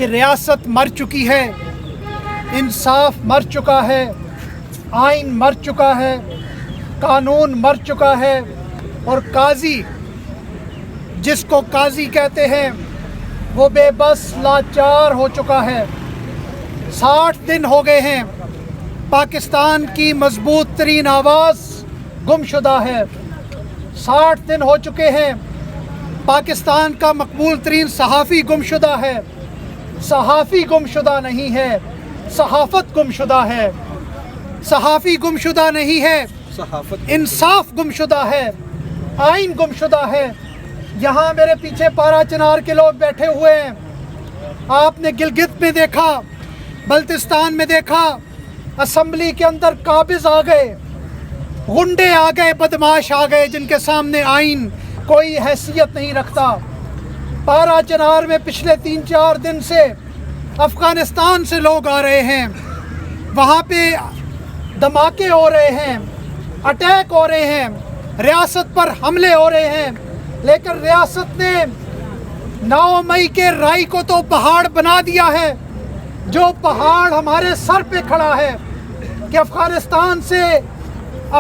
کہ ریاست مر چکی ہے، انصاف مر چکا ہے، آئین مر چکا ہے، قانون مر چکا ہے، اور قاضی جس کو قاضی کہتے ہیں وہ بے بس لاچار ہو چکا ہے۔ 60 دن ہو گئے ہیں، پاکستان کی مضبوط ترین آواز گم شدہ ہے۔ 60 دن ہو چکے ہیں، پاکستان کا مقبول ترین صحافی گم شدہ ہے۔ صحافی گم شدہ نہیں ہے، صحافت گم شدہ ہے۔ صحافی گم شدہ نہیں ہے، انصاف گم شدہ ہے، آئین گم شدہ ہے۔ یہاں میرے پیچھے پارا چنار کے لوگ بیٹھے ہوئے ہیں، آپ نے گلگت میں دیکھا، بلتستان میں دیکھا، اسمبلی کے اندر قابض آ گئے، غنڈے آ گئے، بدماش آ گئے جن کے سامنے آئین کوئی حیثیت نہیں رکھتا۔ پارا چنار میں پچھلے 3-4 دن سے افغانستان سے لوگ آ رہے ہیں، وہاں پہ دھماکے ہو رہے ہیں، اٹیک ہو رہے ہیں، ریاست پر حملے ہو رہے ہیں، لیکن ریاست نے 9 مئی کے رائی کو تو پہاڑ بنا دیا ہے۔ جو پہاڑ ہمارے سر پہ کھڑا ہے کہ افغانستان سے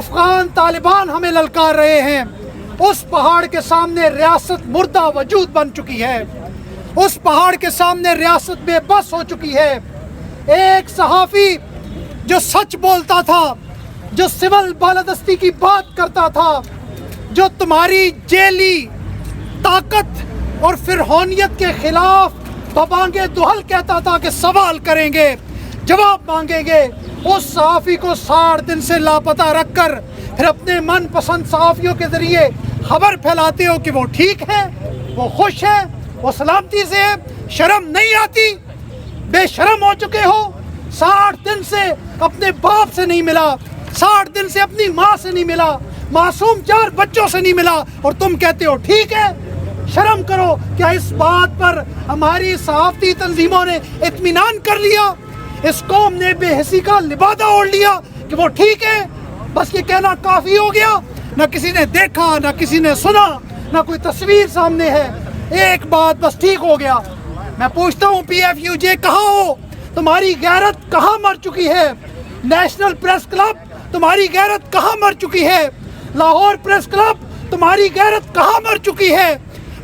افغان طالبان ہمیں للکار رہے ہیں، اس پہاڑ کے سامنے ریاست مردہ وجود بن چکی ہے، اس پہاڑ کے سامنے ریاست بے بس ہو چکی ہے۔ ایک صحافی جو سچ بولتا تھا، جو سول بالادستی کی بات کرتا تھا، جو تمہاری جیلی طاقت اور فرعونیت کے خلاف ببانگے دہل کہتا تھا کہ سوال کریں گے، جواب مانگیں گے، اس صحافی کو 60 دن سے لاپتہ رکھ کر پھر اپنے من پسند صحافیوں کے ذریعے خبر پھیلاتے ہو کہ وہ ٹھیک ہے، وہ خوش ہے، وہ سلامتی سے ہے۔ شرم نہیں آتی؟ بے شرم ہو چکے ہو۔ 60 دن سے اپنے باپ سے نہیں ملا، 60 دن سے اپنی ماں سے نہیں ملا، معصوم 4 بچوں سے نہیں ملا، اور تم کہتے ہو ٹھیک ہے۔ شرم کرو۔ کیا اس بات پر ہماری صحافتی تنظیموں نے اطمینان کر لیا؟ اس قوم نے بے حسی کا لبادہ اوڑھ لیا کہ وہ ٹھیک ہے، بس یہ کہنا کافی ہو گیا؟ نہ کسی نے دیکھا، نہ کسی نے سنا، نہ کوئی تصویر سامنے ہے، ایک بات بس ٹھیک ہو گیا۔ میں پوچھتا ہوں پی ایف یو جے کہاں ہو؟ تمہاری غیرت کہاں مر چکی ہے؟ نیشنل پریس کلب تمہاری غیرت کہاں مر چکی ہے؟ لاہور پریس کلب تمہاری غیرت کہاں مر چکی ہے؟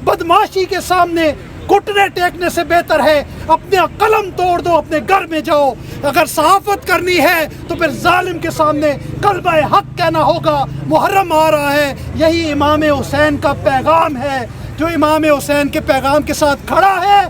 بدماشی کے سامنے گھٹنے ٹیکنے سے بہتر ہے اپنے قلم توڑ دو، اپنے گھر میں جاؤ۔ اگر صحافت کرنی ہے تو پھر ظالم کے سامنے کلمہ حق کہنا ہوگا۔ محرم آ رہا ہے، یہی امام حسین کا پیغام ہے۔ جو امام حسین کے پیغام کے ساتھ کھڑا ہے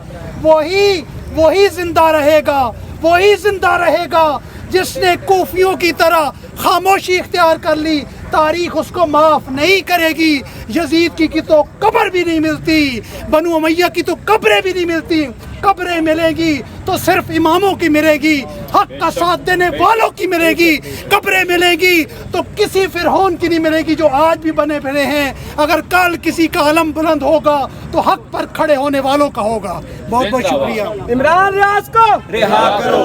وہی زندہ رہے گا، وہی زندہ رہے گا۔ جس نے کوفیوں کی طرح خاموشی اختیار کر لی، تاریخ اس کو معاف نہیں کرے گی۔ یزید کی تو قبر بھی نہیں ملتی، بنو امیہ کی تو قبریں بھی نہیں ملتی۔ قبریں ملے گی تو صرف اماموں کی ملے گی، حق کا ساتھ دینے والوں کی ملے گی۔ قبریں ملے گی تو کسی فرعون کی نہیں ملے گی جو آج بھی بنے پھرے ہیں۔ اگر کل کسی کا علم بلند ہوگا تو حق پر کھڑے ہونے والوں کا ہوگا۔ بہت بہت شکریہ۔ عمران ریاض کو رہا کرو۔